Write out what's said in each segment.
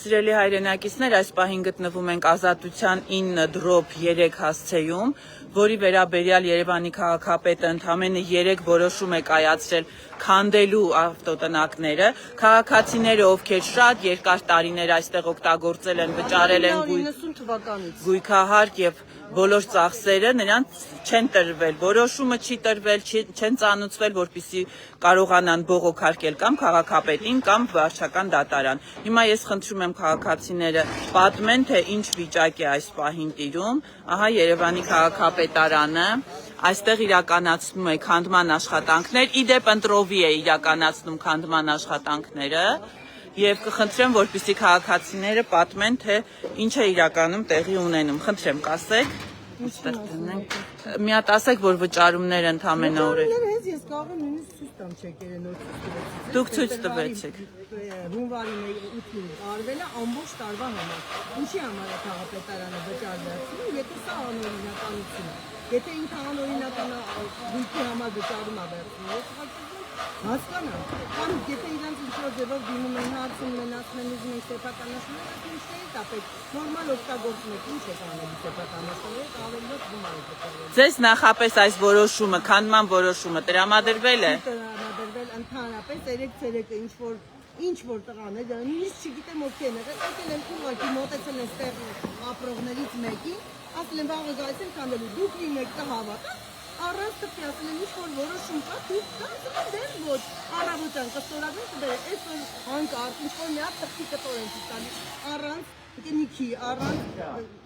Սիրելի հայրենակիցներ, այս պահին գտնվում ենք Ազատության 9/3 հասցեում, որի վերաբերյալ Երևանի քաղաքապետը ընդամենը 3 որոշում է կայացրել քանդելու ավտոտնակները, քաղաքացիները, ովքեր շատ երկար տարիներ այստեղ օգտագործել են, վճարել են գույքահարկ եւ բոլոր ծախսերը, նրանց չեն տրվել, որոշումը չի տրվել, չեն ծանուցվել, որպեսզի կարողանան բողոքարկել կամ քաղաքապետին կամ վարչական դատարան։ Հիմա ես խնդրում եմ քաղաքացիները պատմեն, թե ինչ վիճակ է այս պահին տիրում։ Ահա Երևանի քաղաքապետարանը, այստեղ իրականացնում է քանդման աշխատանքներ, իդեպ ընտրովի է իրականացնում քանդման աշխատանքները եւ կխնդրեմ, որպեսզի քաղաքացիները պատմեն, թե ինչ է իրականում տեղի ունենում։ Խնդրեմ, կասեք։ Մի հատ ասեք, որ վճարումները ընդամենը օրեր։ Ես կարող եմ նույնիսկ ցույց տամ չեկերը նոր ցույց տվեցիք։ Դուք ցույց տվեցիք։ Հունվարի 8-ին արվել է ամբողջ տարվա համար։ Ինչի համար է քաղաքապետարանը վճարում, եթե սա անօրինականություն է։ Եթե ինքը անօրինական գույքի համար վճարում է վերցնում, հասկանամ, կամ եթե իրանց ինչ-որ ձևով դիմում են հարցում մենացմենիզմ են սեփականաշները, ինչ չէի տապեք, նորմալ օգտագործում եք, ինչ եք անելու սեփականաշները, ավելի լավ գումար եք տվել։ Ձեզ նախապես այս որոշումը, քանդման որոշումը տրամադրվել է։ Տրամադրվել ընդհանրապես երեք-ցերեկը ինչ-որ տղաներ, նույնիսկ չգիտեմ ովքեր են, եկել են ուղղակի մոտեցել են ստեղ ապրողներից մեկին, ասել են վաղը գալիս են քանդելու, դուք լինեք տղավատ։ Առանց տպի ասել են ինչ-որ որոշում կա, դուք կա, դեմ ոչ, առավոտյան կստորագրեն կբերեք, այսօր հանկարծ ինչ-որ մի հատ տպի կտոր են տալիս, առանց կնիքի, առանց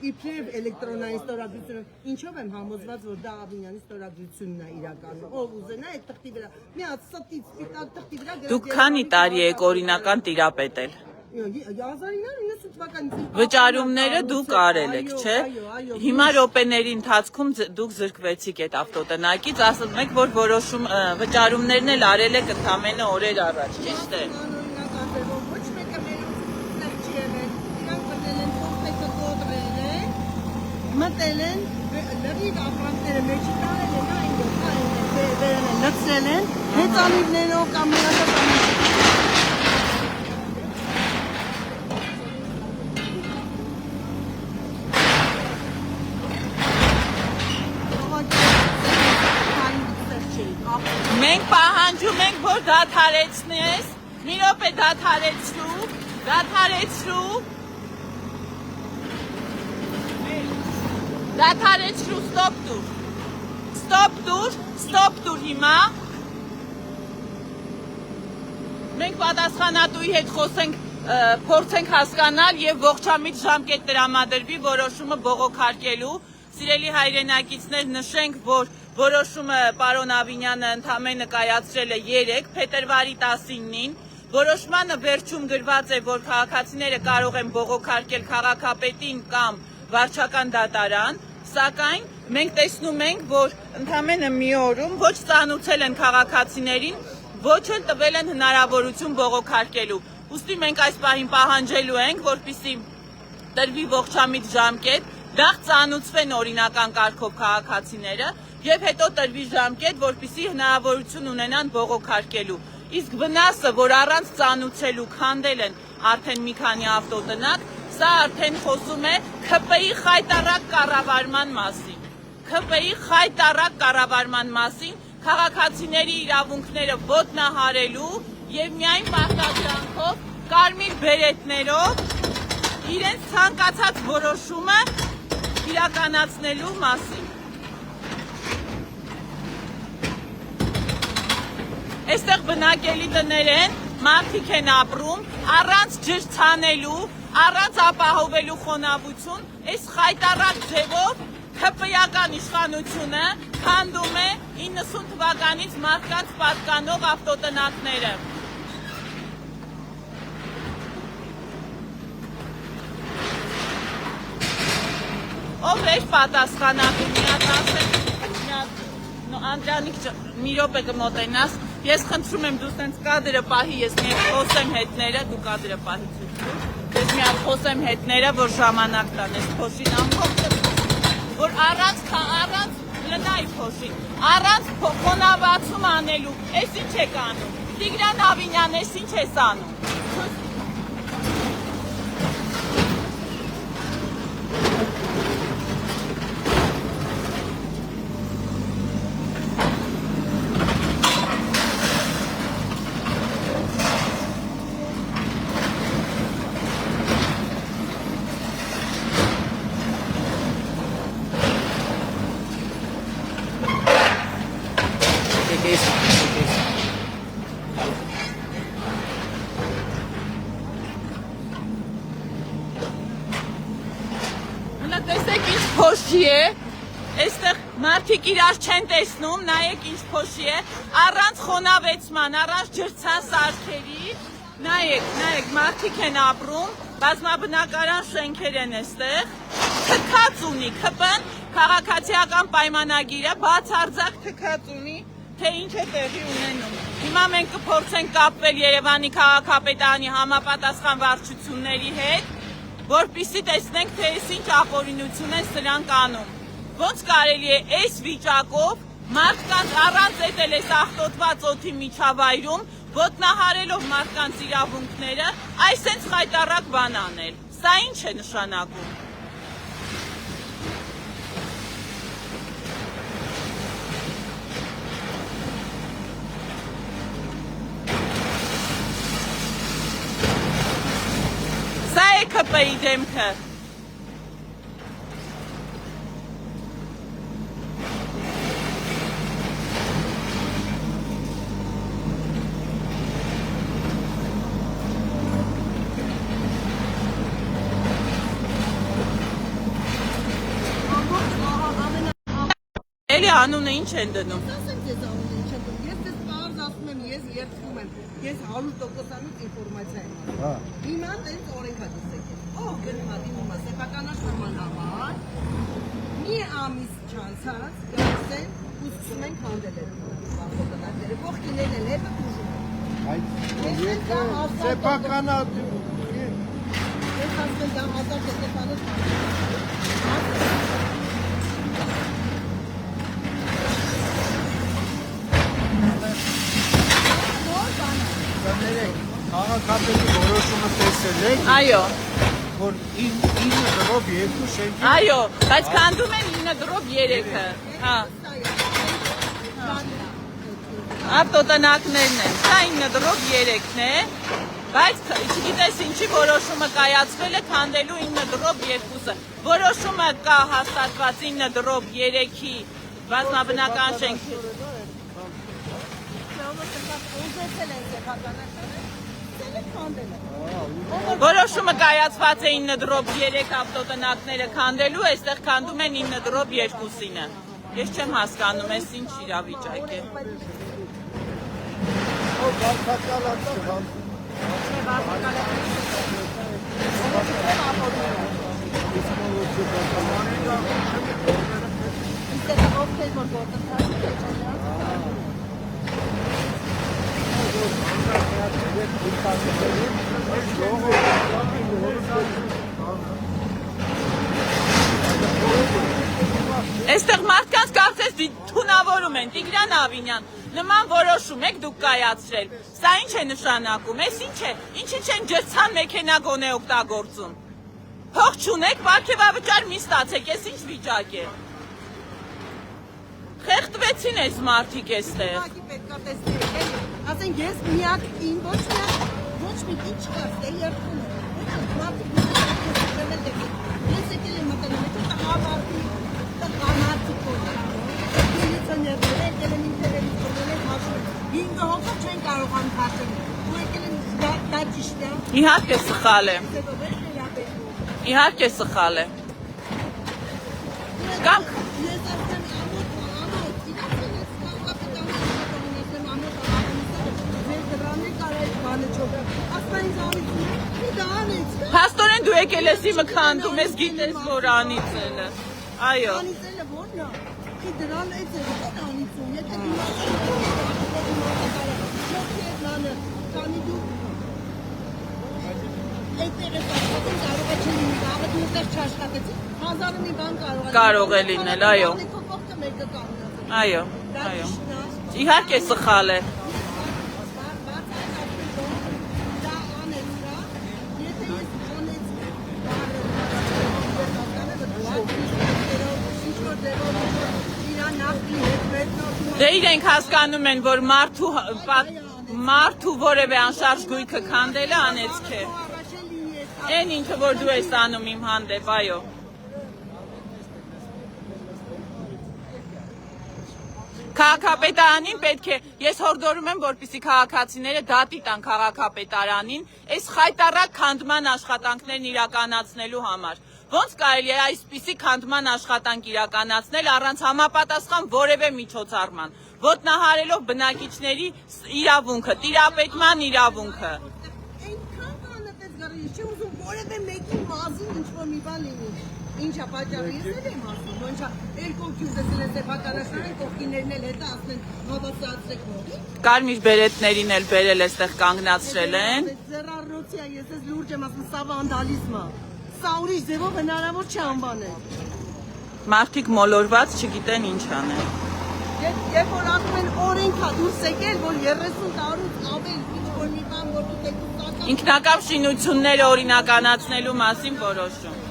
իբրև էլեկտրոնային ստորագրությունը, ինչով եմ համոզված, որ դա Աբինյանի ստորագրությունն է իրականում, ով ուզենա այդ տղտի վրա, մի հատ ստից սպիտակ տղտի վրա Դուք քանի տարի եք օրինական տիրապետել։ 1990 թվականից Վճարումները դուք արել եք, չէ։ Հիմա րոպեների ընթացքում դուք զրկվեցիք այդ ավտոտնակից, ասում եք, որ որոշում վճարումներն էլ արել եք ընդամենը օրեր առաջ, ճիշտ է։ Ոչ մեկը մերում չի եղել, իրանք մտել են փոխտեկը կոտրել են, մտել են, լրիվ ապրանքները մեջի տարել են, այն լցրել են, հեծանիվներով կամ միասնական Մենք պահանջում ենք, որ դադարեցնես, մի րոպե դադարեցրու, ստոպ տուր հիմա, մենք պատասխանատուի հետ խոսենք, փորձենք հասկանալ և ողջամիտ ժամկետ տրամադրվի որոշումը բողոքարկելու, սիրելի հայրենակիցներ նշենք, որ որոշումը պարոն Աբինյանը ընդամենը կայացրել է 3 փետրվարի 19-ին, որոշմանը վերջում գրված է, որ քաղաքացիները կարող են բողոքարկել քաղաքապետին կամ վարչական դատարան, սակայն մենք տեսնում ենք, որ ընդամենը մի օրում ոչ ծանուցել են քաղաքացիներին, ոչ էլ տվել են հնարավորություն բողոքարկելու։ Ուստի մենք այս պահին պահանջելու ենք, որպեսզի տրվի ողջամիտ ժամկետ, դաղ ծանուցվեն օրինական կարգով քաղաքացիները և հետո տրվի ժամկետ, որպեսզի հնարավորություն ունենան բողոքարկելու։ Իսկ վնասը, որ առանց ծանուցելու քանդել են արդեն մի քանի ավտոտնակ, սա արդեն խոսում է ՔՊ-ի խայտառակ կառավարման մասին, քաղաքացիների իրավունքները ոտնահարելու և միայն պարտադրանքով, կարմիր բերետներով իրենց ցանկացած որոշումը իրականացնելու մասին։ Այստեղ բնակելի տներ են, մարդիկ են ապրում, առանց ջր ցանելու, առանց ապահովելու խոնավություն, այս խայտառակ ձևով ՔՊ-ական իշխանությունը քանդում է 90 թվականից մարդկանց պատկանող ավտոտնակները։ Ով էր պատասխանատու, Անդրանիկ մի րոպե կմոտենաս, ես խնդրում եմ դու սենց կադրը պահի, ես մի հատ խոսեմ հետները, դու կադրը պահի ցույց տուր, ես մի հատ խոսեմ հետները, որ ժամանակ տան, ես փոշին ամբողջը, որ առանց լնայի փոշի, առանց խոնավացում անելու, ես ինչ եք անում, Տիգրան Ավինյան, ես ինչ ես անում, տեսեք ինչ փոշի է, այստեղ մարդիկ իրար չեն տեսնում, նայեք ինչ փոշի է, առանց խոնավեցման, առանց ջրցան սարքերի, նայեք, մարդիկ են ապրում, բազմաբնակարան շենքեր են այստեղ, թքած ունի, ՔՊ-ն քաղաքացիական պայմանագիրը բացարձակ թքած ունի, թե ինչ է տեղի ունենում։ Հիմա մենք կփորձենք կապվել Երևանի քաղաքապետարանի համապատասխան վարչությունների հետ, որպեսզի տեսնենք, թե ինչ ապօրինություն են սրանք անում։ Ոնց կարելի է այս վիճակով մարդկանց առանց էտել այս աղտոտված օդի միջավայրում ոտնահարելով մարդկանց իրավունքները, այսենց խայտառակ բան անել։ Սա ինչ է նշանակում։ Սա է ՔՊ-ի դեմքը։ Էլի անունը ինչ են դնում։ Ասեմ ձեզ անունը ինչ է դնում։ Ես դες բարձ ասում եմ, ես երդվում եմ։ Ես 100%-անից ինֆորմացիա եմ։ Հա։ Հիմա դες օրենքադիսեք։ Ով գնում է դիմում է սեփականաշարման համար։ Մի ամիս չանցած գալսեն ու սկսում են քանդել վախոտնակները։ Ողքիներն են հետը ուժում։ Այդ սեփականա Ես ասում եմ դա 1700 Քաղաքապետի որոշումը տեսել եք, Այո, որ 9 դրով 2 շենքի այո, բայց քանդում են 9 դրով 3-ը։ Հա, ավտոտնակներն են, սա 9 դրով 3-ն է, բայց չգիտես ինչի որոշումը կայացվել է քանդելու 9 դրով 2-ը։ Որոշումը կա հաստատված 9 դրով 3-ի բազմաբնական շենքի։ Որոշումը կայացված է 9 դրով 3 ավտոտնակները քանդելու, այստեղ քանդում են 9 դրով 2-ինը։ Ես չեմ հասկանում, այս ինչ իրավիճակ է։ Այստեղ մարդկանց կարծես թունավորում են, Տիգրան Ավինյան, նման որոշում եք դուք կայացրել, սա ինչ է նշանակում, այս ինչ է, ինչի չեն ջրցան մեքենա գոնե օգտագործում, փող չունեք, պարգևավճար մի ստացեք, այս ինչ վիճակ է, խեղդվեցին այս մարդիկ այստեղ, ասենք ես միակ իմ ոչ մի ինչ կարծե երդվում եմ, մարդիկ ես եկել եմ մտնում, դա հավարդի, դա ղանարդի կորդ, միլիցիաներներ եկել են ինտերենից կորել են հաշվում, 5 հոգով չեն կարողան հաշվում, ու եկել են դա ճիշտ է։ իհարկե սխալ է, իհարկե սխալ է, կամ ես ասեմ ամոթ, իրացել ես կապիտանի ունեցեմ ամոթ, ձեր դրանի կարայք բանը չոք, ասպա ինձ անիցում է, մի դա անից, Փաստորեն դու եկել ես իմը քանդում ես, գիտես որ անիծելը, այո, անիցելը որն է, ի դրան էց է, դա անիցում, եթե դու այդտեղ է աշխատում, կարող է չլինի, աղը դու ուտեղ չաշխատեցի, հազարը մի բան կարող է կարող է լինել, այո, մեկը կանգնած։ Այո, այո։ Իհարկե սխալ է։ Դե իրենք հասկանում են, որ մարդու որևէ անշարժ գույքը քանդելը անեծք է։ Այն ինքը, որ դու ես անում իմ հանդեպ, այո։ Քաղաքապետարանին պետք է, ես հորդորում եմ, որպեսզի քաղաքացիները դատի տան քաղաքապետարանին, այս խայտառակ քանդման աշխատանքներն իրականացնելու համար։ Ոնց կարելի է այսպիսի քանդման աշխատանք իրականացնել առանց համապատասխան որևէ միջոցառման, ոտնահարելով բնակիչների իրավունքը, տիրապետման իրավունքը։ Այնքան կանատես գարի, չի ուզում որևէ մեկի մազին ինչ-որ մի բան լինի։ Ինչա պատճառը ես եմ ասում, ոնչա երկոքյուզ դեսել է սեփականաշարին, կողքիներն էլ հետը ասեն հավասարացրեք նորի։ Կարմիր բերետներին էլ բերել էստեղ կանգնացրել են։ Ձեռառոցիա, ես ես լուրջ եմ ասում, սա վանդալիզմ է։ Սա ուրիշ ձևով հնարավոր չի անվանել։ Մարդիկ մոլորված չգիտեն ինչ անեն։ Երբ որ ասում են օրենքա դուրս եկել, որ 30 տարուց ավել ինչ-որ մի բան, որ դու տեկուտական… Ինքնակամ շինությունները օրինականացնելու մասին որոշում։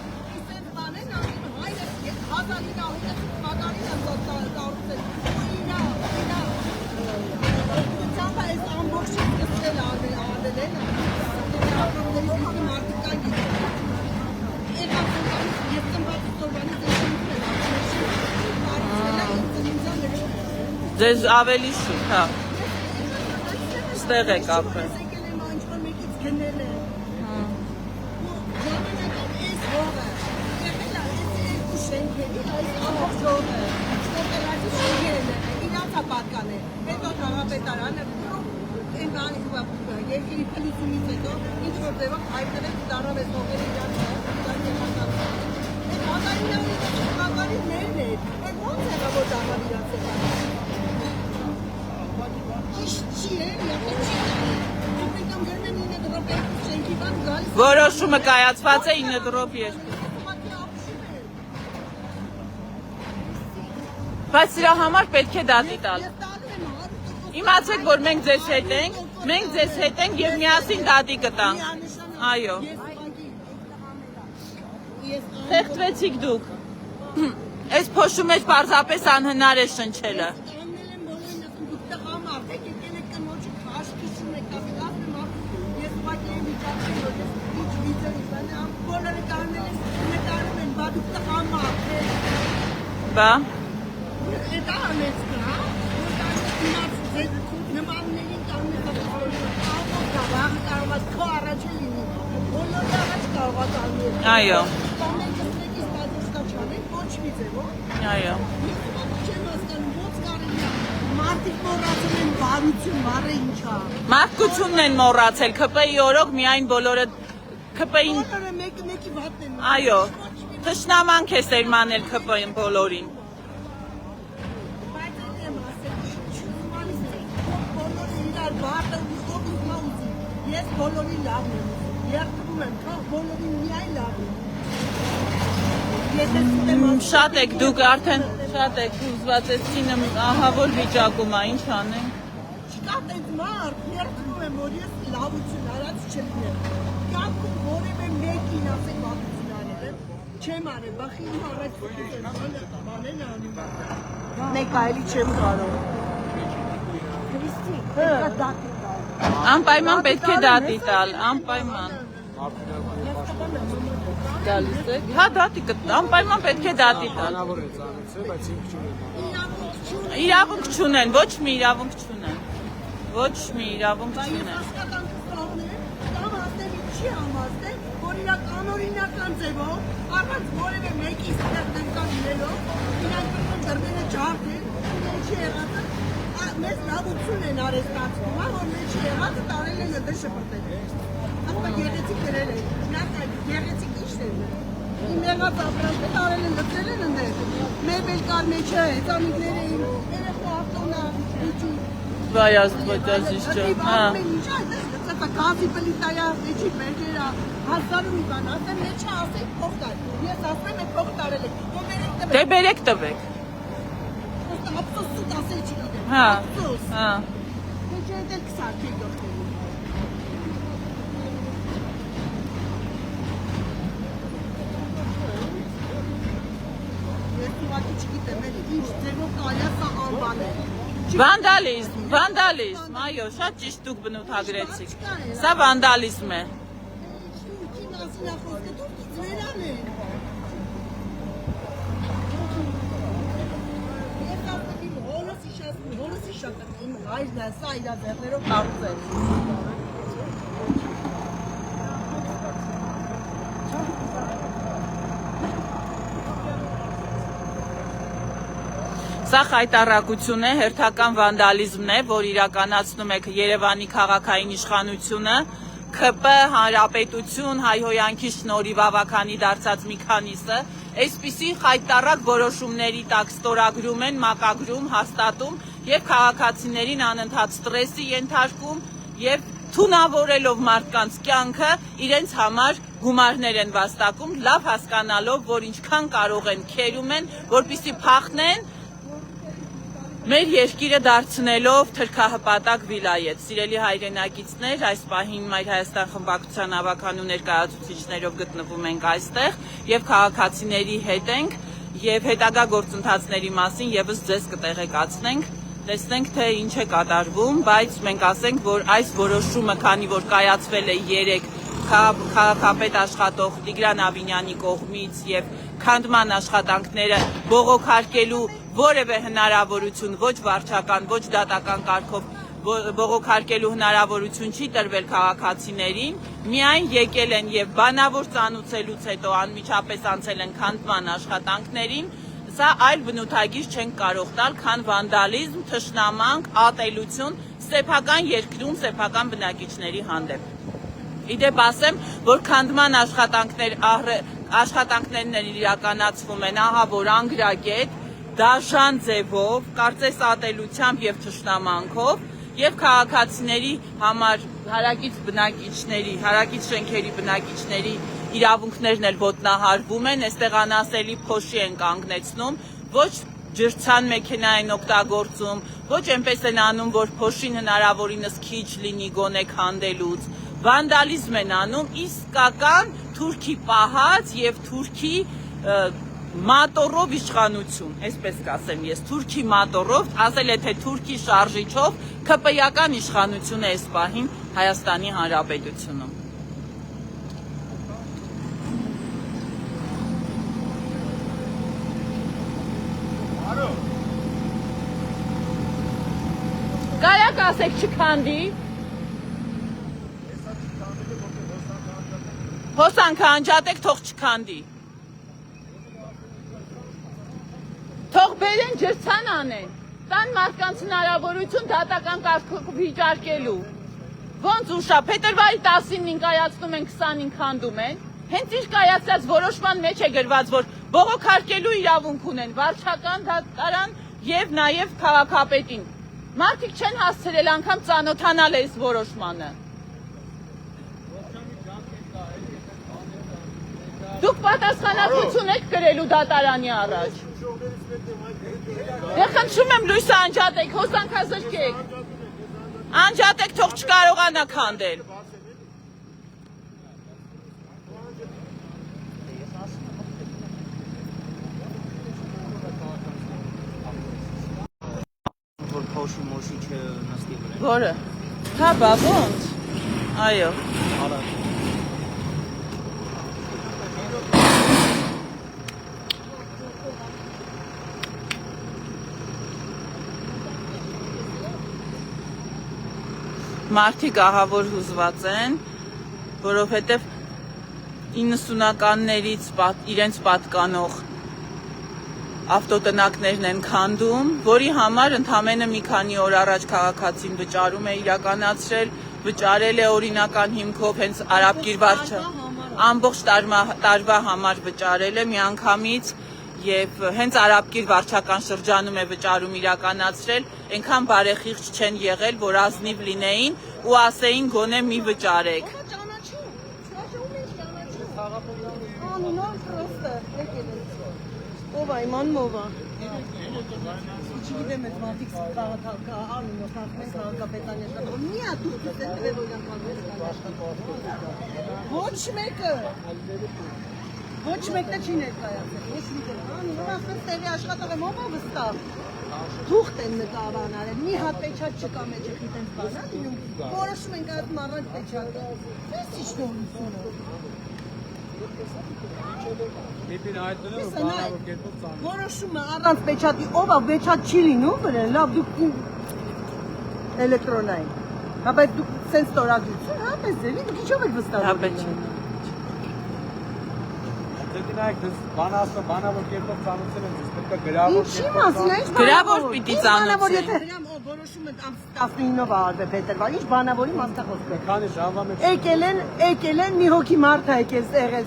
Ձեզ ավելի շուտ, հա։ Ստեղ է կապը։ Հետո քաղաքապետարանը այն բանի երկրի փլուզումից հետո ինչ որ ձևով հայտնվել դառավ էս հողերի իրար կատարիններն էր, այդ ոնց եղավ որ դառավ իրար Որոշումը կայացված է 9:02։ Բայց սրա համար պետք է դատի տալ։ Իմացեք, որ մենք ձեզ հետ ենք եւ միասին դատի կտանք։ Այո։ Խեղդվեցիք դուք։ Այս փոշու մեջ պարզապես անհնար է շնչելը։ Բա։ Այո։ Այո։ Մարդիկ մոռացել են բարություն, բառը ինչա։ Մարդկությունն են մոռացել, ԿՊ-ի օրոք միայն բոլորը ԿՊ-ին Բոլորը մեկի վատն են։ Այո, թշնամանք է սերմանել ԿՊ-ին բոլորին։ Բայց եմ ասել, բոլորը իրար բարտը ուզում ես բոլորի լավն եմ, երդվում եմ, բոլորին միայն լավ եմ։ Շատ եք դուք արդեն շատ եք ուզված ես կինը ահավոր վիճակում է, ինչ անենք։ Չկա տենց մարդ, երդվում եմ, որ ես լավություն արած չեմ ներ։ Կյանքում որևէ մեկին ասեք լավություն արել եմ, չեմ արել, բախի իմ առաջ ֆոտոս եմ բանեն անում։ Մեկ այլի չեմ կարող։ Քրիստի, պետք է դատի տալ։ Անպայման պետք է դատի տալ, անպայման։ Գալիս եք։ Հա դատի կտա, անպայման պետք է դատի տալ։ Իրավունք չունեն, ոչ մի իրավունք չունեն։ Ոչ մի իրավունք չունեն։ Կամ ասել չի համաստել, որ իրա կանօրինական ձևով, առանց որևէ մեկի ստեղծական լինելով, իրանք դրները ջարդել, չի եղածը, մեզ լավություն են արեստացվում, որ մեջի եղածը տարել են դր շպրտել։ Ասպա գեղեցիկ գրել են, նախ այդ գեղեցիկ իշտ են։ Իմ եղած ապրանքը տարել են դրել են ընդեր, մեբել կար մեջը, հեծանիքներ էին, երեխու ավտոնա, իջու։ Վայ աստված իշխը, հա։ Գազի պլիտայա, մեջի բերգերա, հազարու մի բան, ասեմ մեջը ասեք փող տար, ես ասեմ է փող տարել եք, Դե բերեք տվեք։ ափսոսուտ ասել չգիտեմ։ Հա, Ափսոս։ հա։ Թե չէ դեռ կսարքեք գլխին։ Ես ուղղակի չգիտեմ, էլի ինչ ձևով կարելի է սա անվանել։ Վանդալիզմ, այո, շատ ճիշտ դուք բնութագրեցիք։ Սա վանդալիզմ է։ Թուրքի մասին է խոսքը, թուրքից վերան է։ Ես ասում եմ հորս իշատում, իմ հայրն է, սա իրա ձեռներով կարծել։ Սա խայտառակություն է, հերթական վանդալիզմն է, որ իրականացնում է Երևանի քաղաքային իշխանությունը, ՔՊ, Հանրապետություն, հայհոյանքի շնորհիվ ավականի դարձած մի քանիսը, այսպիսի խայտառակ որոշումների տակ ստորագրում են, մակագրում, հաստատում եւ քաղաքացիներին անընդհատ ստրեսի ենթարկում եւ թունավորելով մարդկանց կյանքը իրենց համար գումարներ են վաստակում, լավ հասկանալով, որ ինչքան կարող են քերում են, որպեսզի փախնեն մեր երկիրը դարձնելով թրքահպատակ վիլայետ։ Սիրելի հայրենակիցներ, այս պահին Մայր Հայաստան խմբակցության ավականու ներկայացուցիչներով գտնվում ենք այստեղ եւ քաղաքացիների հետ ենք եւ հետագա գործընթացների մասին եւս ձեզ կտեղեկացնենք, տեսնենք թե ինչ է կատարվում, բայց մենք ասենք, որ այս որոշումը, քանի որ կայացվել է 3 քաղաքապետ աշխատող Տիգրան Ավինյանի կողմից եւ քանդման աշխատանքները բողոքարկելու որևէ հնարավորություն ոչ վարչական, ոչ դատական կարգով բողոքարկելու հնարավորություն չի տրվել քաղաքացիներին, միայն եկել են եւ բանավոր ծանուցելուց հետո անմիջապես անցել են քանդման աշխատանքներին, սա այլ բնութագիր չենք կարող տալ, քան վանդալիզմ, թշնամանք, ատելություն սեփական երկրում սեփական բնակիչների հանդեպ։ Իդեպ ասեմ, որ քանդման աշխատանքներն իրականացվում են ահա որ անգրագետ, դաշան ձևով, կարծես ատելությամբ եւ թշնամանքով եւ քաղաքացիների համար հարակից շենքերի բնակիչների իրավունքներն էլ ոտնահարվում են, այստեղ անասելի փոշի են կանգնեցնում, ոչ ջրցան մեքենա են օգտագործում, ոչ այնպես են անում, որ փոշին հնարավորինս քիչ լինի գոնե քանդելուց, վանդալիզմ են անում, իսկական թուրքի պահած եւ թուրքի մատորով իշխանություն, այսպես կասեմ ես, թուրքի մատորով, ասել է թե թուրքի շարժիչով, ՔՊ-ական իշխանություն է այս պահին Հայաստանի Հանրապետությունում։ Կարակ ասեք չքանդի։ Հոսանքը անջատեք, թող չքանդի։ Թող բերեն ջրցան անեն, տան մարդկանց հնարավորություն դատական կարգով վիճարկելու։ Ոնց ուշա, փետրվարի 19-ին կայացնում են 25 քանդում են, հենց ինչ կայացած որոշման մեջ է գրված, որ բողոքարկելու իրավունք ունեն վարչական դատարան եւ նաեւ քաղաքապետին։ Մարդիկ չեն հասցրել անգամ ծանոթանալ այս որոշմանը։ Դուք պատասխանատվություն եք կրելու դատարանի առաջ։ Դե խնդրում եմ լույսը անջատեք, հոսանքա զրկեք։ Անջատեք, թող չկարողանա քանդել։ Որ փոշի մոշի չնստի վրա։ Որը։ Հա, բա ոնց։ Այո։ Արա։ Մարդիկ ահավոր հուզված են, որովհետև 90-ականներից իրենց պատկանող ավտոտնակներն են քանդում, որի համար ընդամենը մի քանի օր առաջ քաղաքացին վճարում է իրականացրել, վճարել է օրինական հիմքով, հենց Արաբկիր վարչը ամբողջ տարվա համար վճարել է միանգամից եւ հենց Արաբկիր վարչական շրջանում է վճարում իրականացրել, այնքան բարեխիղճ չեն եղել, որ ազնիվ լինեին ու ասեին գոնե մի վճարեք։ Ով է, իմանում ով է։ Չգիտեմ, այդ մարդիկ անունով խախտեն քաղաքապետարանի աշխատող։ Մի հատ դուք եք տվել ոչ մեկը։ Ոչ մեկը չի ներկայացել։ Ոչ մեկը։ Անունով ասես տեղի աշխատող եմ, ով է վստահ։ Թուղթ են նկարան արել, մի հատ պեչատ չկա մեջը խիտենց բանա, որոշում ենք այդ առանց պեչատը։ Ո՞ս իշխնորությունը։ Որոշումը առանց պեչատի, ով է պեչատ չի լինում վրան, լավ դուք էլեկտրոնային։ Հա բայց դուք սենց ստորագրություն, հա պես էլի, դուք ինչով եք վստահում։ Բանավոր կերպով ծանոթել են, պետք է գրավոր Ինչի մասին է, Գրավոր պիտի ծանոթեն։ Որոշումը 19-ով արվել փետրվար, ինչ բանավորի մասնախոսք է։ Քանի ժամվա մեջ Եկել են մի հոգի մարդ է եկել եղել,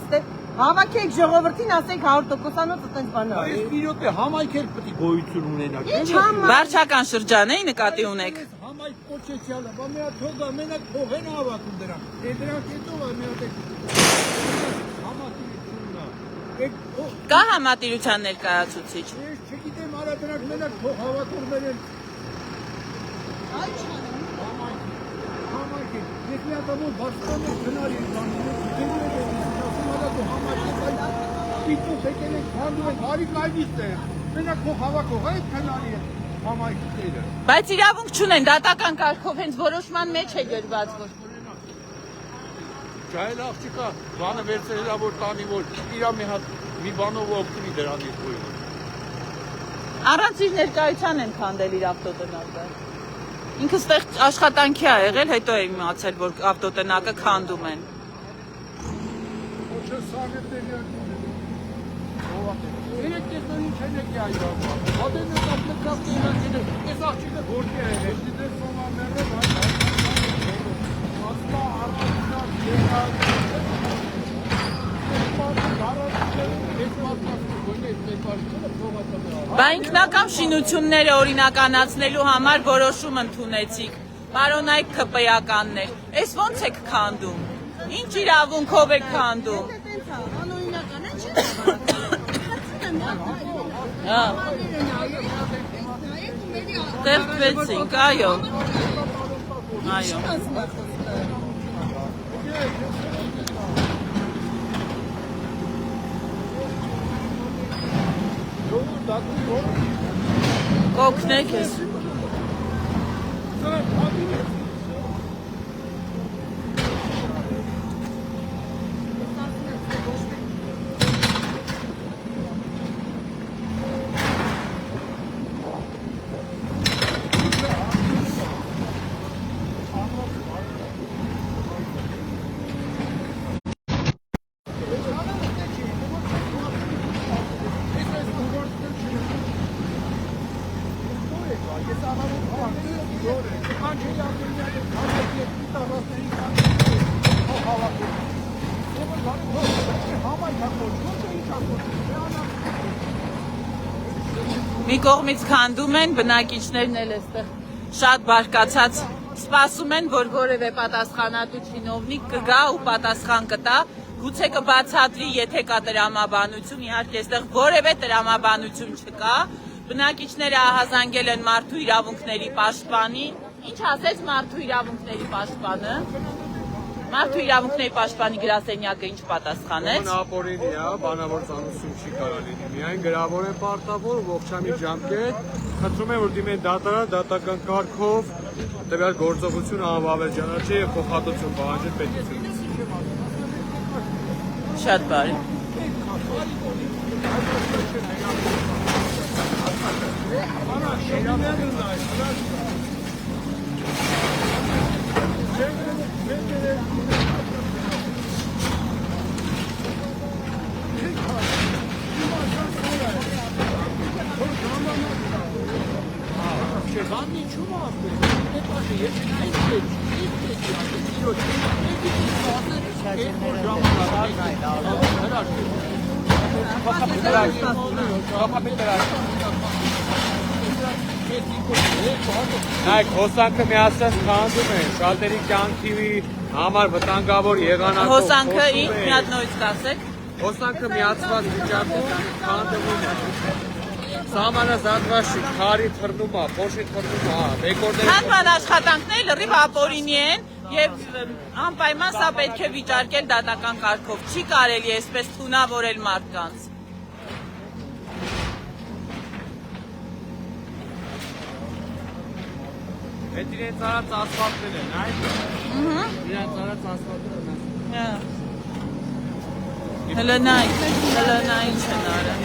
հավաքեք ժողովրդին, ասենք 100%-անոց այդպես բան է։ Այս իրոք է համայնքեր պետք է գոյություն ունենա։ Ինչ համայնք։ Վարչական շրջան էի նկատի ունեք։ Համայնք կոչեցյալը, բա մի հատ թողա, մենակ փող են հավաքում դրանք։ Դրանք հետո է մի հատ Կա համատիրության ներկայացուցիչ։ Ես չգիտեմ, արա դրանք մենակ փող հավաքումներ են։ Այ չանեմ։ Համայնք է։ Ես մի հատ ամոն բարձրանում գնալ եմ բանում, դերում եմ, ասում արա դու համայնք ես, այլ պիտուս եկել ենք, հանդում ենք, արի կայվիստ է, մենակ փող հավաքող, այդ քնարի է համայնքները։ Բայց իրավունք չունեն, դատական կարգով հենց որոշման մեջ է գրված, որ Չայել աղջիկա, բանը վերցրելա, որ տանի, որ իրա մի բանով օգտվի դրանից գույն։ առանց իր ներկայության են քանդել իր ավտոտնակը։ Ինքը ստեղ աշխատանքի է եղել, հետո է իմացել, որ ավտոտնակը քանդում են։ Ոչը սաղետների երեք տեսնան ինչ են եկի այրավ, հատեն է տապլեկավ կենացին է, ես աղջիկը գործի է եղել, դիտեր սոմաններով, ասպա առանցնավ, եղավ, Բա ինքնական շինությունները օրինականացնելու համար որոշում ընդունեցիք, պարոնայք ԿՊ-ականներ, այս ոնց եք քանդում, ինչ իրավունքով եք քանդում։ Տերտվեցինք, այո, այո։ Կօգնեք ես։ Մի կողմից քանդում են, բնակիչներն էլ այստեղ շատ բարկացած սպասում են, որ որևէ պատասխանատու չինովնիկ կգա ու պատասխան կտա, գուցե կբացատրի, եթե կա տրամաբանություն, իհարկե այստեղ որևէ տրամաբանություն չկա, բնակիչները ահազանգել են մարդու իրավունքների պաշտպանի, ինչ ասեց մարդու իրավունքների պաշտպանը, մարդու իրավունքների պաշտպանի գրասենյակը ինչ պատասխանեց։ Ապորինի է, բանավոր ծանոթություն չի կարա լինի, միայն գրավոր է պարտավոր, ողջամիտ ժամկետ, խնդրում եմ, որ դիմեն դատարան, դատական կարգով, տվյալ գործողությունը անվավել ճանաչի և փոխհատուցում պահանջել պետություն։ Շատ բարի։ Նայք, հոսանքը միասին քանդում են, շատերի կյանքի համար վտանգավոր եղանակով Հոսանքը մի հատ նորից կասեք։ Հոսանքը միացված վիճակում քանդվում է։ Սահմանազատված չի, քարի թռնում է, փոշի թռնում է, ռեկորդներ։ Քանդման աշխատանքները լրիվ ապօրինի են եւ անպայման սա պետք է վիճարկել դատական կարգով։ Չի կարելի այսպես թունավորել մարդկանց։ Այդ իրենց արած ասֆալտներ են, այ։ Իրենց արած ասֆալտներն են։ Հələ նա ինչ են արել։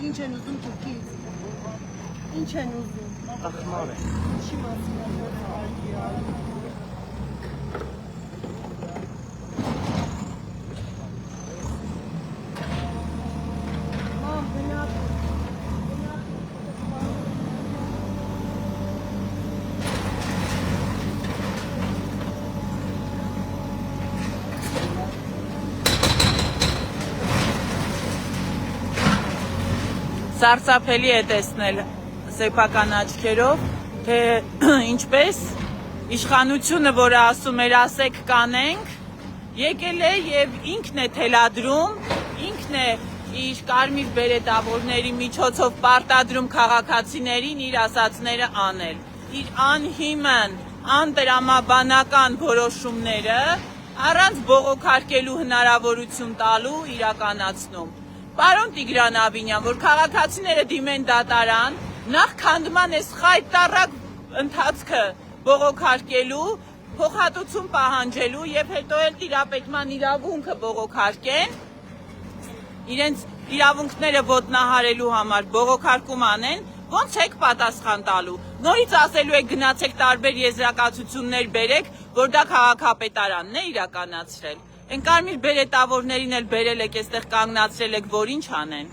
Ինչ են ուզում թուրքից։ Ինչ են ուզում։ Ախմար է։ Չի մասնավոր։ Մամ, գնա։ Սարսափելի է տեսնել սեփական աչքերով, թե ինչպես իշխանությունը, որը ասում էր ասեք կանենք, եկել է եւ ինքն է թելադրում, ինքն է իր կարմիր բերետավորների միջոցով պարտադրում քաղաքացիներին իր ասածները անել։ Իր անհիմն, անտրամաբանական որոշումները առանց բողոքարկելու հնարավորություն տալու իրականացնում։ Պարոն Տիգրան Ավինյան, որ քաղաքացիները դիմեն դատարան, նախ քանդման այս խայտառակ ընթացքը բողոքարկելու, փոխհատուցում պահանջելու եւ հետո էլ տիրապետման իրավունքը բողոքարկեն, իրենց իրավունքները ոտնահարելու համար բողոքարկում անեն, ոնց եք պատասխան տալու։ Նորից ասելու եք գնացեք տարբեր եզրակացություններ բերեք, որ դա քաղաքապետարանն է իրականացրել։ Են կարմիր բերետավորներին էլ բերել եք, այստեղ կանգնացրել եք, որ ինչ անեն։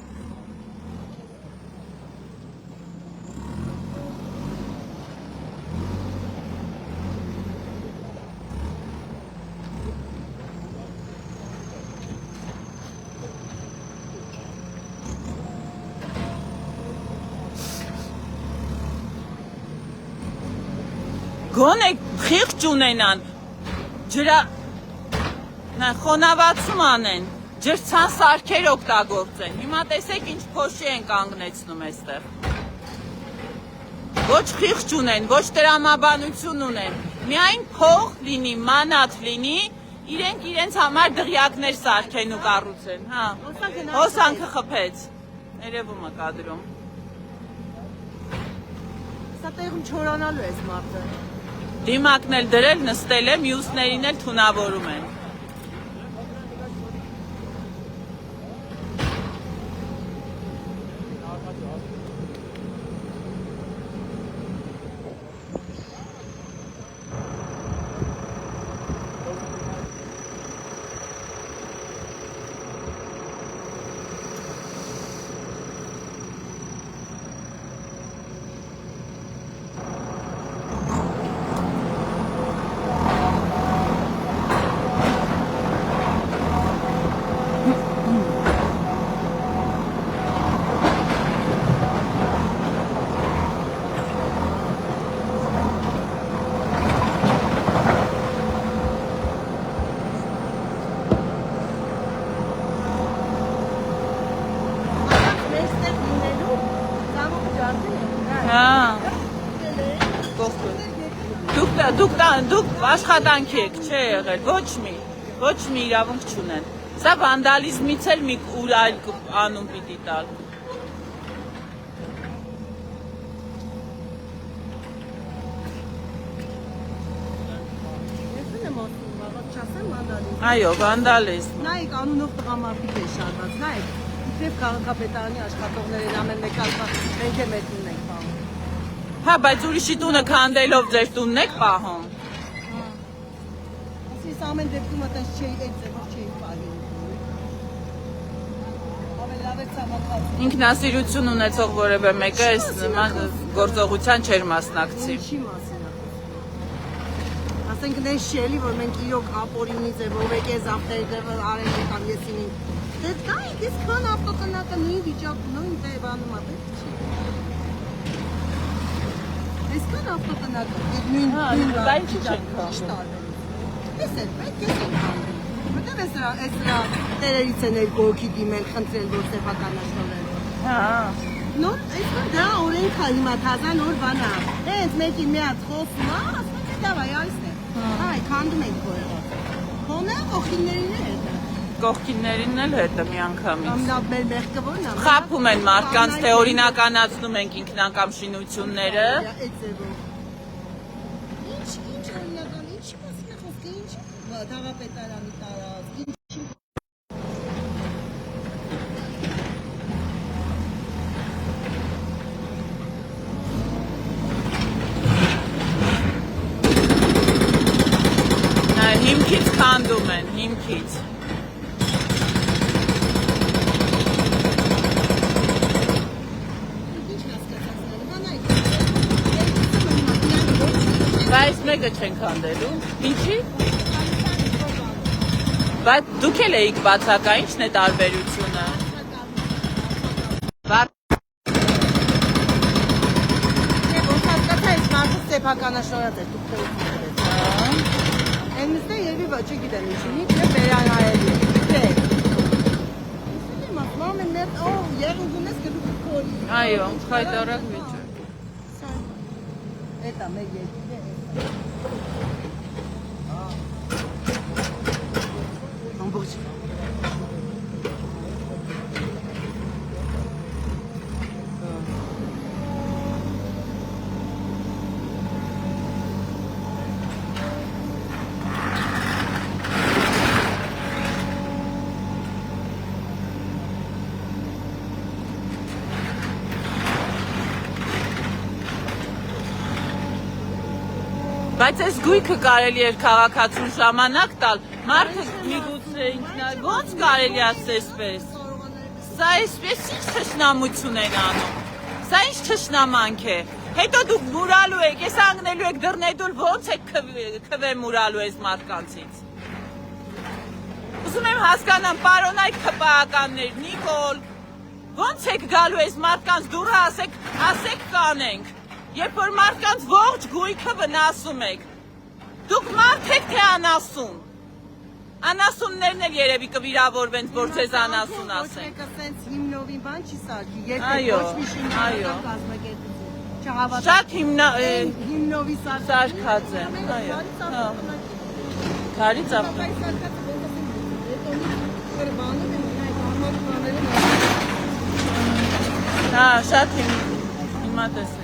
Գոնե խիղճ ունենան, խոնավացում անեն, ջրցան սարքեր օգտագործեն։ Հիմա տեսեք ինչ փոշի են կանգնեցնում այստեղ։ Ոչ խիղճ ունեն, ոչ տրամաբանություն ունեն, միայն փող լինի, մանաթ լինի, իրենք իրենց համար դղյակներ սարքեն ու կառուցեն, հա։ Հոսանքը խփեց։ Երևում է կադրում։ Սա տեղում չորանալու է մարդը։ Դիմակն էլ դրել, նստել է, մյուսներին էլ թունավորում են։ Դուք աշխատանքի եք, չէ եղել, ոչ մի իրավունք չունեն։ Սա վանդալիզմից էլ մի ուր այլ անուն պիտի տալ։ Այո, վանդալիզմ։ Նայեք, անունով տղամարդիկ է շարված, նայեք, իբրև քաղաքապետարանի աշխատողներ են ամեն մեկ ալպա, մենք է մեր տունն ենք պահում։ Հա, բայց ուրիշի տունը քանդելով ձեր տունն եք պահում։ Ասես ամեն դեպքում այդպես չէի, այդ ձևով չէի Ինքնասիրություն ունեցող որևէ մեկը այս նման գործողության չէր մասնակցի։ Ինչի մասին է։ Ասենք նես շելի, որ մենք իրոք ապորինից է, որ եկես ավտերդը արել եկան եսին։ Դե դա ես քան ավտոտնակը նույն վիճակում, նույն բանում է, պետք չի։ Այսքան ավտոտնակը, նույն դա ինչի չենք Ես էլ պետք ես ենք հանդրի։ Որտեղ այս տերերից են երկողքի դիմել, խնդրել, որ սեփականաշնորել։ Հա։ Նոր, այսքան դա օրենք է հիմա թազա նոր բան է։ Հենց մեկին մի հատ խոսում է, ասում է դա վայ այսն է։ Հայ, քանդում ենք որը։ Հոնը ողքիններին է հետը։ Կողքիններին էլ հետը միանգամից։ Ամնավ մեր մեղքը ո՞րն է։ Խաբում են մարդկանց, թե օրինականացնում ենք ինքնակամ շինությունները։ Այդ ձևով։ Ինչ օրինական, ինչի մասին է խոսքը, ինչ դավապետարանի տարածք, ինչի Հիմքից քանդում են, հիմքից։ Բայց մեկը չեն քանդելու։ Ինչի՞։ Բայց դուք էլ էիք բացակա, ի՞նչն է տարբերությունը։ Սեփականաշնորհած է դուք դերից։ Այնստեղ երևի ոչ չգիտեմ ինչի, թե վերանայելի։ Թե։ Իսկ մամեն մեր երուգում ես գլուխը քորի։ Այո, խայտարակ վիճ։ Էտա մեր երկիրը։ Ամբողջ։ Բայց այս գույքը կարելի էր քաղաքացուն ժամանակ տալ, մարդը միգուցե ոնց կարելի է այսպես։ Սա այսպես ինչ թշնամություն են անում։ Սա ինչ թշնամանք է։ Հետո դուք մուրալու եք, ես անգնելու եք դռնեդուլ ոնց եք քվե մուրալու այս մարդկանցից։ Ուզում եմ հասկանամ, պարոն այդ քպաականներ, Նիկոլ, ոնց եք գալու այս մարդկանց դուրը ասեք կանենք։ Երբ որ մարդկանց ողջ գույքը վնասում եք, դուք մարդ եք թե անասուն։ Անասուններն էլ երևի կվիրավորվեն, որ ձեզ անասուն ասեն։ Ոչ մեկը սենց հիմնովին բան չի սարքի, երբ Այո, ոչ մի շինարական կազմակերպություն չհավատա։ Շատ հիմնովի սարքած են, այո։ Քարից ավտո։ Հա, շատ հիմա տեսեք։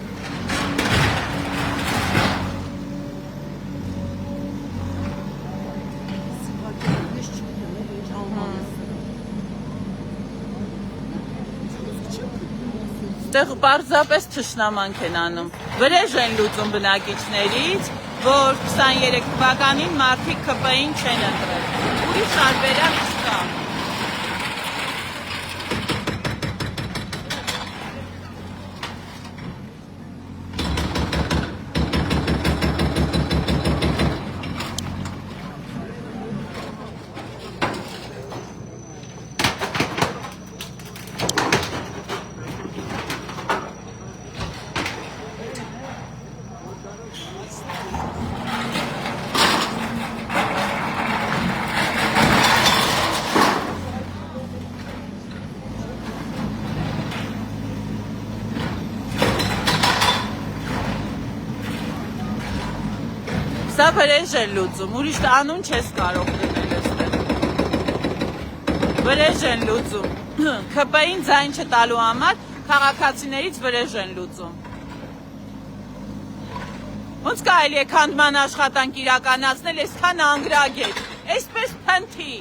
Այստեղ պարզապես թշնամանք են անում։ Վրեժ են լուծում բնակիչներից, որ 23 թվականին մարդիկ ԿՊ-ին չեն ընտրել։ Ուրիշ տարբերակ չկա։ Սա վրեժ է լուծում, ուրիշ անուն չես կարող դնել այստեղ։ Վրեժ են լուծում, ԿՊ-ին ձայն չտալու համար քաղաքացիներից վրեժ են լուծում։ Ոնց կարելի է քանդման աշխատանք իրականացնել այսքան անգրագետ, այսպես փնթի,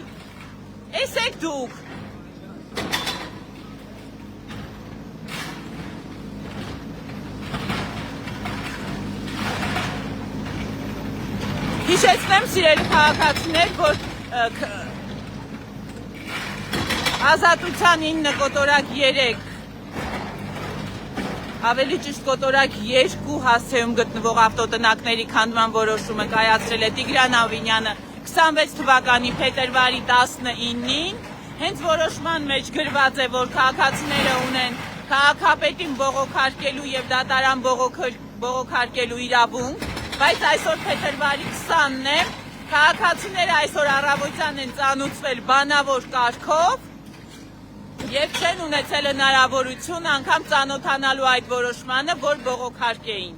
այս եք դուք։ Հիշեցնեմ սիրելի քաղաքացիներ, որ Ազատության 9 կոտորակ 3 ավելի ճիշտ կոտորակ 2 հասցեում գտնվող ավտոտնակների քանդման որոշումը կայացրել է Տիգրան Ավինյանը 26 թվականի փետրվարի 19-ին, հենց որոշման մեջ գրված է, որ քաղաքացիները ունեն քաղաքապետին բողոքարկելու եւ դատարան բողոքարկելու իրավունք, բայց այսօր փետրվարի 20-ն է, քաղաքացիները այսօր առավոտյան են ծանուցվել բանավոր կարգով եւ չեն ունեցել հնարավորություն անգամ ծանոթանալու այդ որոշմանը, որ բողոքարկեին։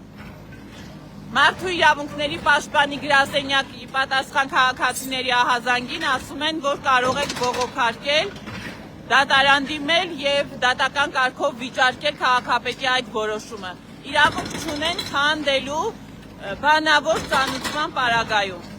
Մարդու իրավունքների պաշտպանի գրասենյակի պատասխան քաղաքացիների ահազանգին ասում են, որ կարող եք բողոքարկել, դատարան դիմել եւ դատական կարգով վիճարկել քաղաքապետի այդ որոշումը։ Իրավունք չունեն քանդելու բանավոր ծանուցման պարագայում։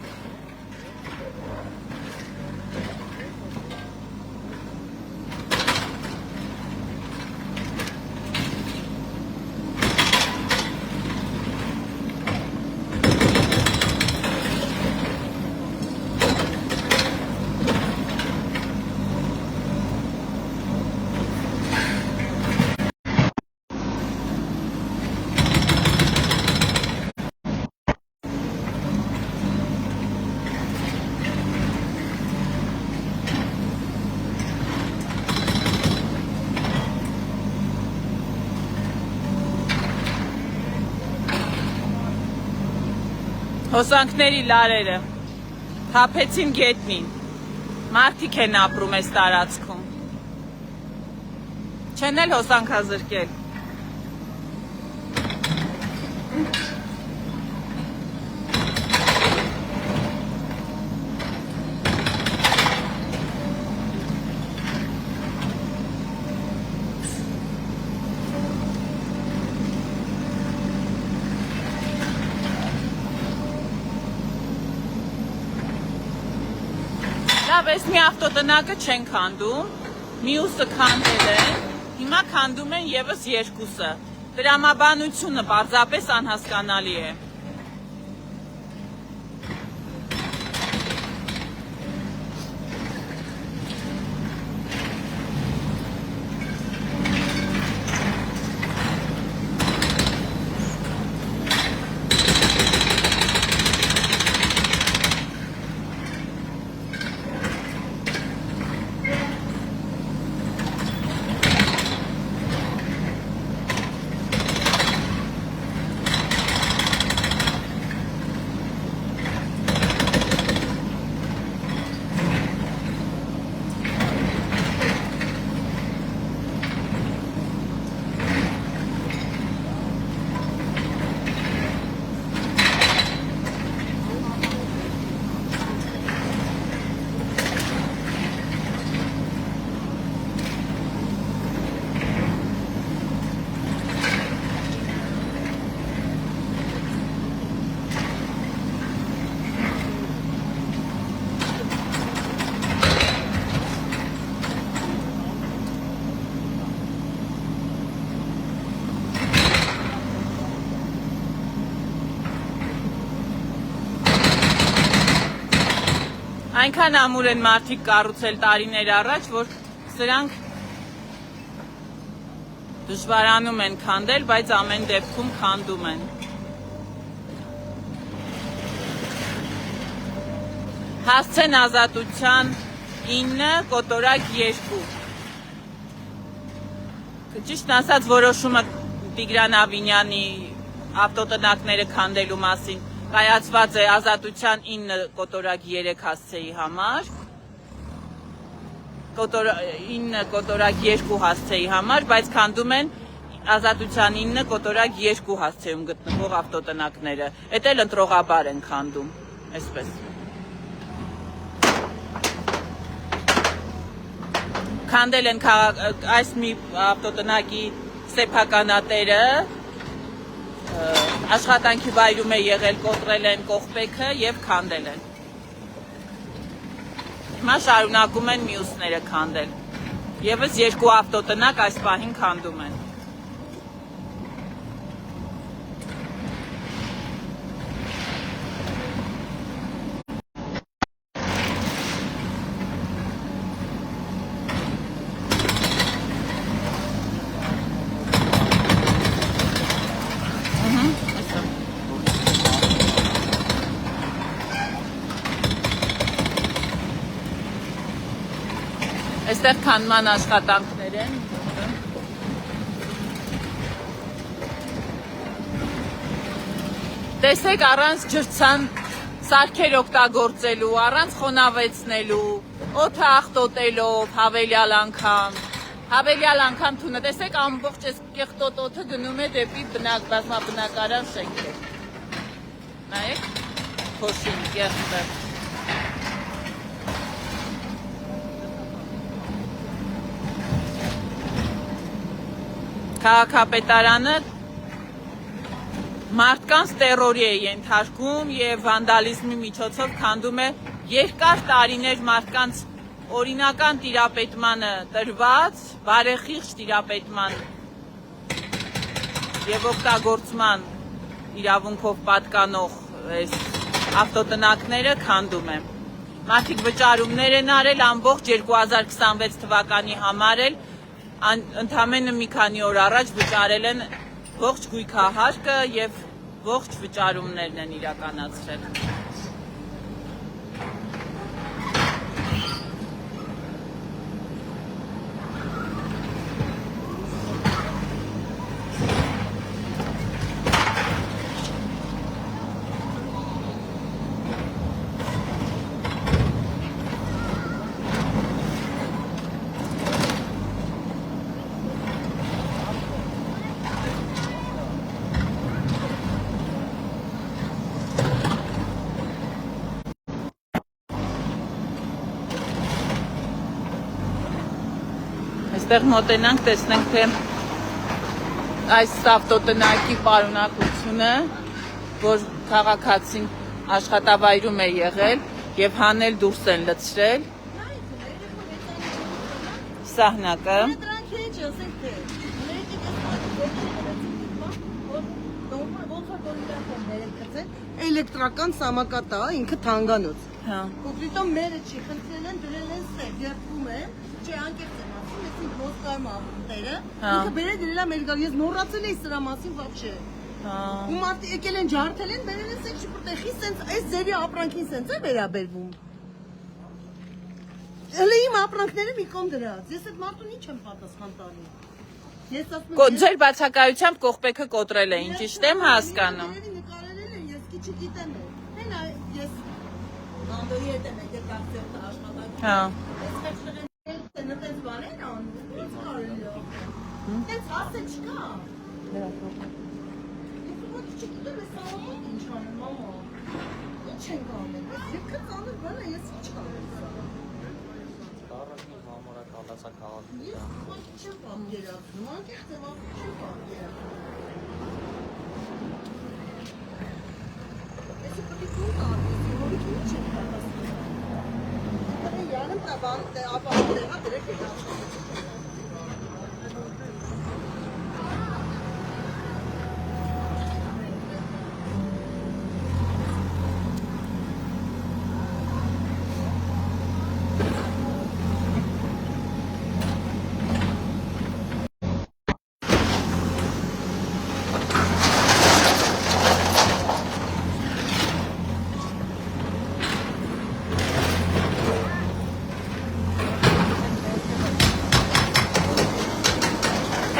Հոսանքների լարերը թափեցին գետնին, մարդիկ են ապրում այս տարածքում, չեն էլ հոսանքազրկել։ Լավ, այս մի ավտոտնակը չեն քանդում, մյուսը քանդել են, հիմա քանդում են եւս երկուսը։ Տրամաբանությունը պարզապես անհասկանալի է։ Այնքան ամուր են մարդիկ կառուցել տարիներ առաջ, որ սրանք դժվարանում են քանդել, բայց ամեն դեպքում քանդում են։ Հասցեն ազատության 9 կոտորակ 2։ Ճիշտ ասած որոշումը Տիգրան Ավինյանի ավտոտնակները քանդելու մասին կայացված է ազատության 9 կոտորակ 3 հասցեի համար, 9 կոտորակ 2 հասցեի համար, բայց քանդում են ազատության 9 կոտորակ 2 հասցեում գտնվող ավտոտնակները։ Էդ էլ ընտրողաբար են քանդում, այսպես։ Քանդել են այս մի ավտոտնակի սեփականատերը, աշխատանքի վայրում է եղել, կոտրել են կողպեքը եւ քանդել են։ Հիմա շարունակում են մյուսները քանդել։ Եվս 2 ավտոտնակ այս պահին քանդում են։ Այստեղ քանման աշխատանքներ են։ Տեսեք առանց ջրցան սարքեր օգտագործելու, առանց խոնավեցնելու, օդը աղտոտելով, հավելյալ անգամ թունը, տեսեք ամբողջ այս կեղտոտ օդը գնում է դեպի բազմաբնակարան շենքեր։ Նայեք, փոշին, կեղտը։ Քաղաքապետարանը մարդկանց տերորի է ենթարկում եւ վանդալիզմի միջոցով քանդում է երկար տարիներ մարդկանց օրինական տիրապետմանը տրված, բարեխիղճ տիրապետման եւ օգտագործման իրավունքով պատկանող այս ավտոտնակները քանդում է։ Մարդիկ վճարումներ են արել ամբողջ 2026 թվականի համար էլ ընդամենը մի քանի օր առաջ վճարել են ողջ գույքահարկը եւ ողջ վճարումներն են իրականացրել։ Այստեղ մոտենանք, տեսնենք, թե այս ավտոտնակի պարունակությունը, որ քաղաքացին աշխատավայրում է եղել եւ հանել դուրս են լցրել սահնակը։ Էլեկտրական սամակատա, ինքը թանգանոց։ Հա։ Կոկրիտոն մերը չի, խնդրել են, դրել են սև, երբում են, չէ անկեղծ եմ ասում, ես ինք ոսկայում ավտերը, ինքը բերել դրել է մեր գար, ես մոռացել էի սրա մասին վաբշե։ Ու մարդը եկել են ջարդել են, բերել են սև շպրտեխի, սենց, այս ձևի ապրանքին սենց է վերաբերվում։ Հələ իմ ապրանքները մի կողմ դրած, ես այդ մարդուն ինչ եմ պատասխան տալու։ Ես ասում եմ, Ձեր բացակայությամբ կողպեքը կոտրել էին, ճիշտ եմ հասկանում։ Ես չգիտեմ էլ, ես Նանդոյի հետ եմ եկել կապտել աշխատանքի։ Հա։ Ես խեղճեղեն նտենց բան են անում, ինչ կարելի է։ Տենց ասը չկա։ Ես ոչ չգիտեմ, ես սաղամոտ ինչ անեմ, մամա։ Ինչ ենք անել, ես եկը ծանր բան է, ես ինչ կանեմ սա։ Առաջին համարակ հալասա քաղաքի։ Ես ոչ չեմ պատկերացնում, անկեղծ եմ ասում չեմ պատկերացնում։ Ես պետք է կուլ կարդես, հորիք ինչ եմ պատասխանում։ Դե յանում տա բան, ապա տեղա դրեք եք աշխատում։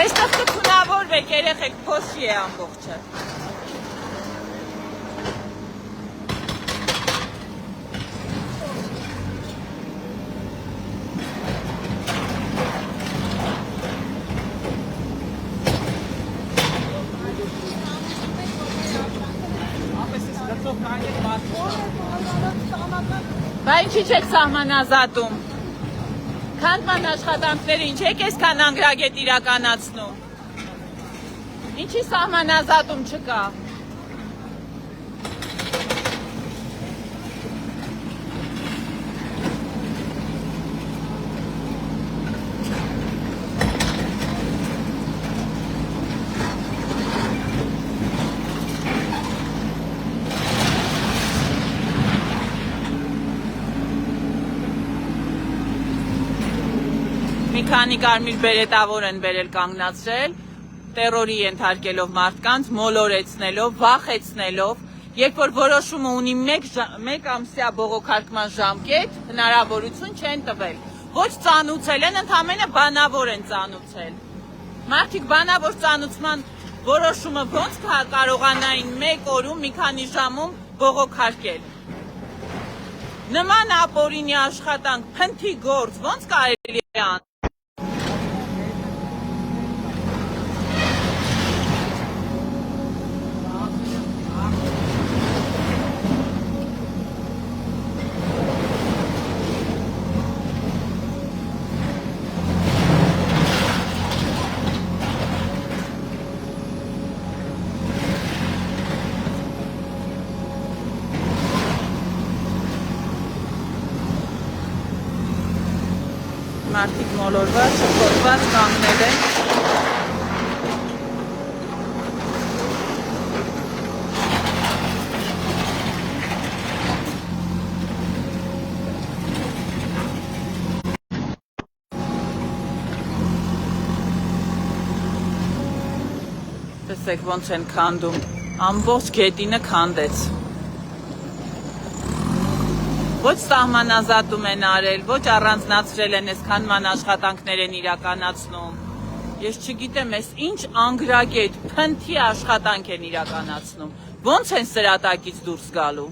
Այստեղ կթունավորվեք, երեխեք, փոշի է ամբողջը։ Բա ինչի՞ չեք սահմանազատում։ Քանդման աշխատանքները ինչ եք այսքան անգրագետ իրականացնում։ Ինչի սահմանազատում չկա։ Մի քանի կարմիր բերետավոր են բերել կանգնացրել, տերորի ենթարկելով մարդկանց, մոլորեցնելով, վախեցնելով, երբ որ որոշումը ունի մեկ ամսյա բողոքարկման ժամկետ, հնարավորություն չեն տվել։ Ոչ ծանուցել են, ընդամենը բանավոր են ծանուցել։ Մարդիկ բանավոր ծանուցման որոշումը ոնց կարողանային մեկ օրում, մի քանի ժամում բողոքարկել։ Նման ապօրինի աշխատանք, փնթի գործ, ոնց կարելի է անել։ Մարդիկ մոլորված, շփոթված կանգնել են։ Տեսեք ոնց են քանդում, ամբողջ գետինը քանդեց։ Ոչ սահմանազատում են արել, ոչ առանձնացրել են այսքան ման աշխատանքներ են իրականացնում։ Ես չգիտեմ, այս ինչ անգրագետ, փնթի աշխատանք են իրականացնում։ Ոնց են սրատակից դուրս գալու։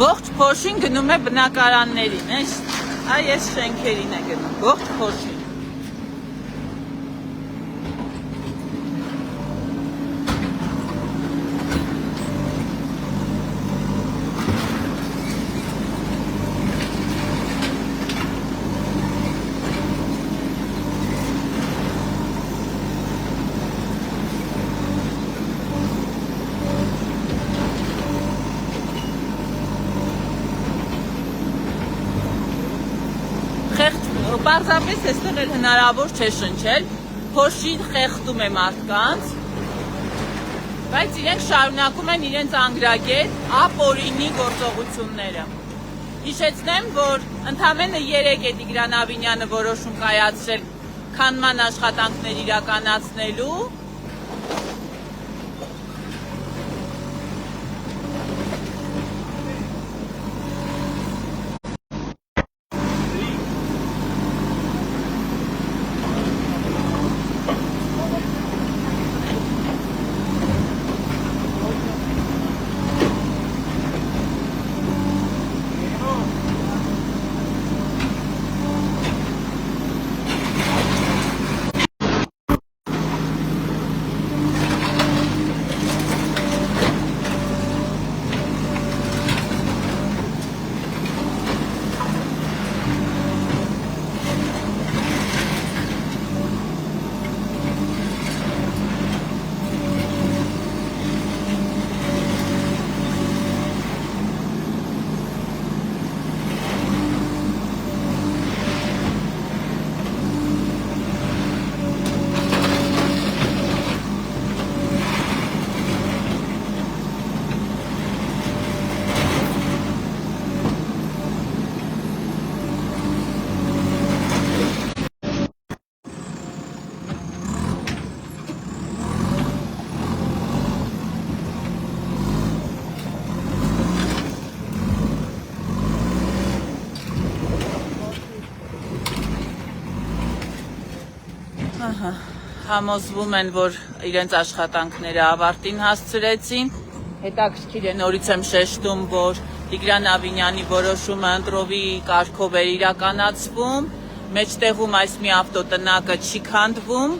Ողջ փոշին գնում է բնակարաններին, այս շենքերին է գնում, ողջ փոշին։ Պարզապես այստեղ էլ հնարավոր չէ շնչել, փոշին խեղդում է մարդկանց, բայց իրենք շարունակում են իրենց անգրագետ ապօրինի գործողությունները։ Հիշեցնեմ, որ ընդամենը 3 է Տիգրան Ավինյանը որոշում կայացրել քանդման աշխատանքներ իրականացնելու։ Համոզվում են, որ իրենց աշխատանքները ավարտին հասցրեցին։ Հետաքրքիր է, նորից եմ շեշտում, որ Տիգրան Ավինյանի որոշումը ընտրովի կարգով է իրականացվում, մեջտեղում այս մի ավտոտնակը չի քանդվում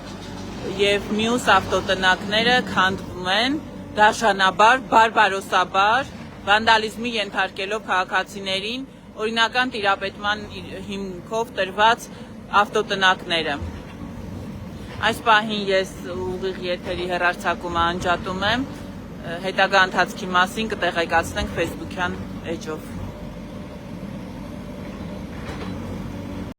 եւ մյուս ավտոտնակները քանդվում են դաշանաբար, բարբարոսաբար, վանդալիզմի ենթարկելով քաղաքացիներին օրինական տիրապետման հիմքով տրված ավտոտնակները։ Այս պահին ես ուղիղ եթերի հեռարձակումը անջատում եմ, հետագա ընթացքի մասին կտեղեկացնենք Facebook-յան էջով։